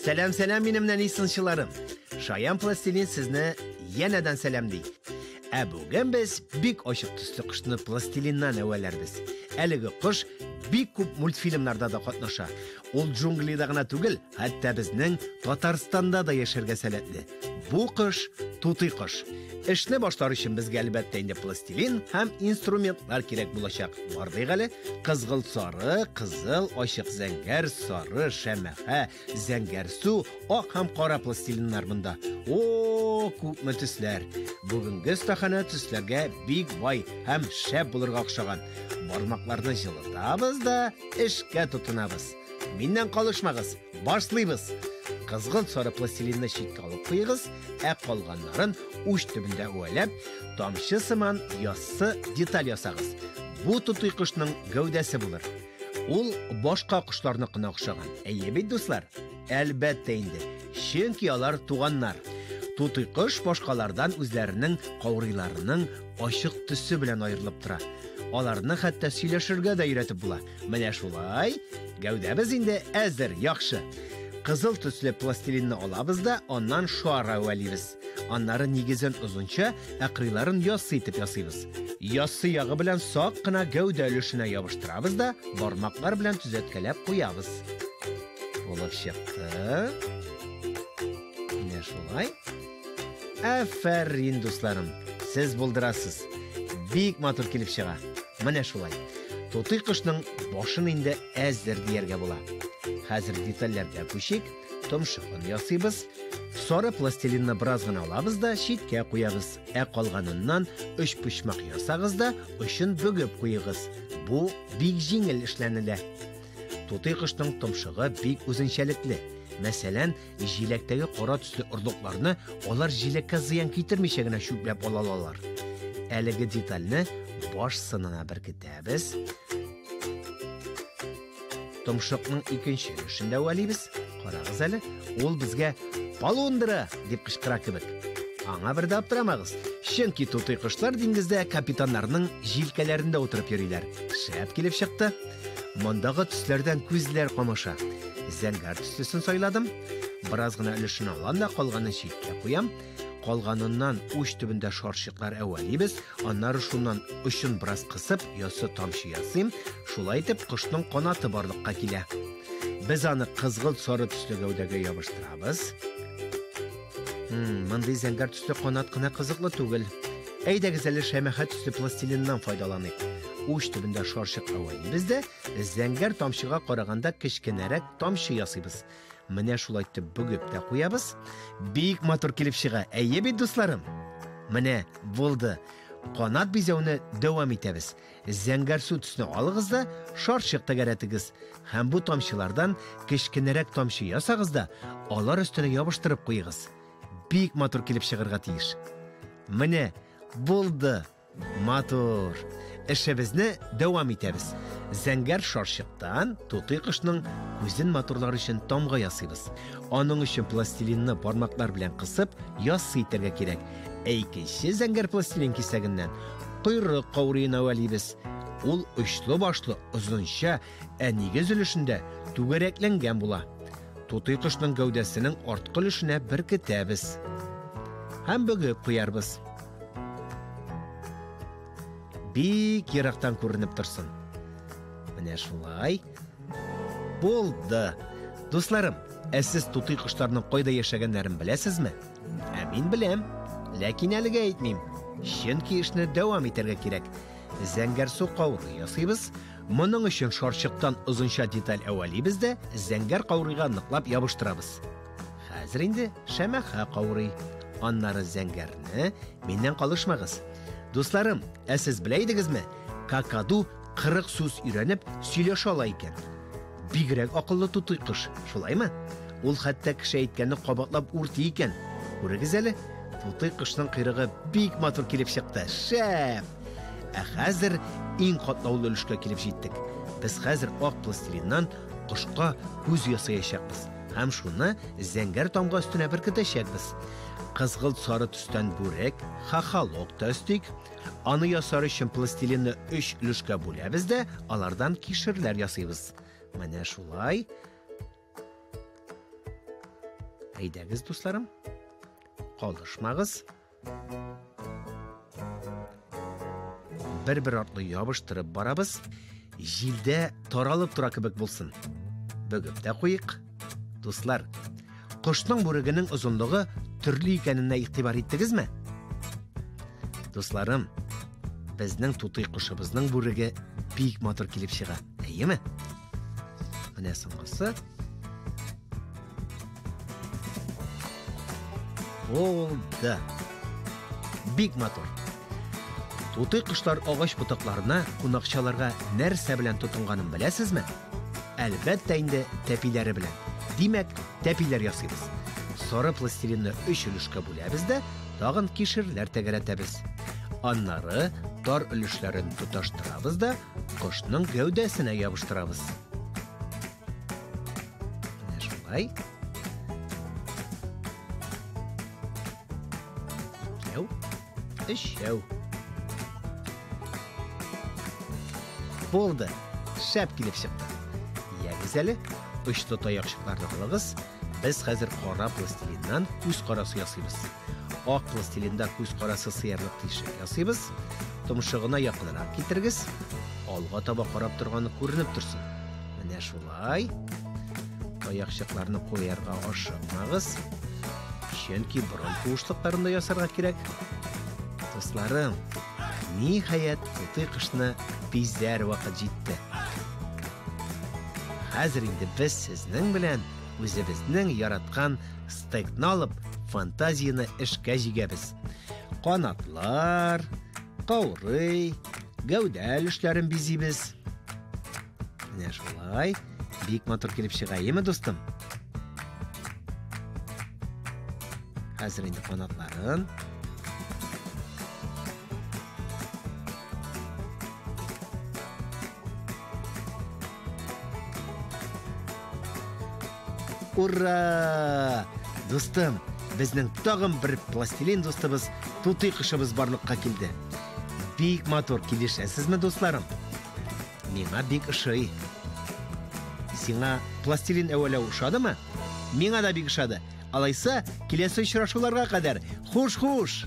Selam minimden iysinçilerim. Şayan Plastilin sizne yeniden selam deyik. Bugün biz bik oşuk tüslü kuşunu plastilindan evvelerbiz. Eligi kuş bik kup multfilmlarda da katnaşa. Ol djunglida gana tugil, hatta bizning Tatarstanda da yaşarga salatli. Bu kuş tutuy kuş. İşni başlar için bizge elbette indi plastilin hem instrumentlar kerek bulacak. Vardı gali, kızgıl sarı, kızıl, oşuk zenger, sarı, şemehe, zenger su, ok hem qora plastilinler bunda. O kupma tüsler. Bugünkü stahana tüslerge big vay hem şep bulurga okşagan. Barmaklarını jılıtabız da işke tutunabız. Minden kalışmağız, başlayız. Kızgıl sarı plastilinni şitke alıp koyығыз, qolganlарын uç tübünde öğelep, tamşı sıman yassı detal yasağız. Bu tutuy kuşның gövdesi bulur. Ol başka kuşlarını kına okşagan. Bey dostlar, elbette indi. Çünkü alar tuğanlar. Tutuy kuş başkalardan özlerinin qavrilarının aşık tüsü bilen ayrılıp tura. Alarını hatta söyleşirge de üretip bula. Mene şulay, gövdemiz indi əzdir, yaxşı. Kızıl tüslü plastilinni alabız da ondan şuara öğeliyiz. Onları nigizin uzunça akriların yassı itip yasıyız. Yassı yağı bilen soqqına gövde ölüşüne yapıştırabız da barmaklar bilen tüzetkelep koyabız. Olup çıktı. Yine şulay. Aferin dostlarım. Siz buldurasız. Bik matur kelip çığa. Mene şulay. Tutuy kuşның başın indi əzdir diyerge bula. Hazır detallarga ko'shik, tumshuqini yasaymiz. Sonra plastilinni birazgina olamiz da shitga qo'yamiz. Qolganidan 3 pushmaq yasag'iz da o'shin bo'gib qo'yig'iz. Bu big jingil ishlanadi. Tutuy qushning tumshug'i big o'zinchalikli. Masalan, jilakdagi qora tusli urliqlarni ular jilakka ziyon keltirmishagina shuklab olalar. Haligi detalni bosh sinina berkitamiz. Tumshuqning ikkinchi ulushini o'valiymiz. Qarag'iz ali, ol bizga "Balondira" deb qishqirar kibik. Anga bir dab turamag'iz. Chunki tutuy qushlar dengizda kapitanlarning jilkalarida o'tirib yuriylar. Shap kelib chiqdi. Mundagi tuslardan ko'zlar qomasha. Zangar tuslisini soyladim. Birazgina ulushini olamda qolganini shitga qo'yam. Qolganidan uch tubunda shorshiqlar avvaliymiz. Onları shundan uchun biroz qisib, yosi tomchi yasayim. Shulay deb qushning qanoti borliqqa kela. Biz uni qizg'il sori tusli gavdaga yopishtiramiz. Bunday zangar tusli qanot qina qiziqli tugil. Aydagizali shamaha tusli plastilindan foydalanaylik. Uch tubunda shorshiq avvaliyimizda zangar tomchiga qaraganda kichkinaroq tomchi yasaymiz. Mene şulay deb bo'gib da qo'yamiz. Bik motor kelib chiqa. Bey do'stlarim. Mene bo'ldi. Qanot bezovni davom etamiz. Zangar suv tusini olg'izda shorshiq tagaratigiz. Ham bu tomchilardan kichkinaroq tomchi yasag'izda olar ustini yopishtirib qo'yig'iz. Bik motor kelib chiqirga tegish. Mene bo'ldi. Motor. İşimizni davom etamiz. Zangar shorshiqdan tutuy qushning ko'zin motorlari uchun tomg'a yasaymiz. Onun uchun plastilinni barmoqlar bilan qisib, yasaytirga kerak. Ikkinchi zangar plastilin kesagidan quyruq qavriyin avvaliymiz. Ul uchli boshli uzuncha nigiz ulushunda tugaraklangan bo'la. Tutuy qushning gavdasining ortqi ulushini berkitamiz. Ham bo'gib qo'yarmiz. Bik yiroqdan ko'rinib tursin. Mana shulay. Bo'ldi. Do'stlarim, siz tutuy qushlarning qo'yda yashaganlarini bilasizmi? Men bilam, lekin haliga aytmayman. Chunki ishni davom ettirga kerak. Zangar suv qavri yasaymiz. Buning uchun shorshiqdan uzuncha detal avvaliyimizda zangar qavriga niqlab yopishtiramiz. Hozir endi shamaha qavri. Onları zangarni mendan qolishmag'iz. Do'stlarim, siz bilaydingizmi? Kakadu 40 so'z o'rganib, сөйләшә ала ekan. Bigrak aqlli tutuy qush, shulaymi? Ul hatto kishi aytganni qabatlab o'rti ekan. Ko'ringiz ali, tutuy qushning quyrug'i big motor kelib chiqdi. Shap. Hozir eng qatlovli ulushga kelib yetdik. Biz hozir oq plastilindan qushqa ko'z yasayacakmiz. Ham shuni zangar tomg'a ustuna berkitashakmiz. Qizg'il sari tusdan bo'rak, xaxaloq tasdik. Onu yasar üçün plastilinni 3 ulushga bo'labizda, alardan kishirlar yasaymiz. Mana shulay. Әйдәгез, дусларым, калышмагыз. Бер-бер артлы ябыштырып барабыз. Җилдә таралып тора кебек булсын. Бөгеп тә куйык. Дуслар, кошның бүрегенең озынлыгы төрле икәненә игътибар иттегезме? Дусларым, безнең тутый кошыбызның бүреге бик матур килеп чыга. Әйеме? Менә соңгысы. Булды. Бик матур. Тутый кошлар агач ботакларына, кунакчаларга нәрсә белән тотынганын беләсезме? Әлбәттә инде тәпиләре белән. Димәк, тәпиләр ясыйбыз. Сары пластилинны 3 өлешкә бүләбез дә, тагын кишерләр тәгәрәтәбез. Аннары тар өлешләрен тоташтырабыз да, кошның гәүдәсенә ябыштырабыз. Менә шулай. Өчәү. Булды. Шәп килеп чыкты. Ягез әле, өчтө таякчыкларны алыгыз. Без хәзер кара пластилиннан күз карасы ясыйбыз. Ак пластилинда күз карасы сыярлык тишек ясыйбыз. Томшыгына якынрак китергез. Алга таба карап торганы күренеп торсын. Менә шулай. Таякчыкларны куярга ашыкмагыз. Чөнки борын куышлыкларында ясарга кирәк. Дусларым, ниһаять тутый кышны бизәр вакыт җитте. Хәзер инде без сезнең белән үзебезнең яраткан стейкны алып, фантазияны эшкә җигәбез. Канатлар, каурый, гәүдә өлешләрен бизибез. Менә шулай, бик матур килеп чыга, әйеме, дустым? Хәзер инде канатларын Ура! Достым, безнең тагын бер пластилин достыбыз, тутый кышыбыз барлыкка килде. Бик матур килешәсезме, дусларым? Миңа бик ошый. Сиңа пластилин әвәләү ошадымы? Миңа да бик ошады. Алайса, киләсе очрашуларга кадәр хуш-хуш!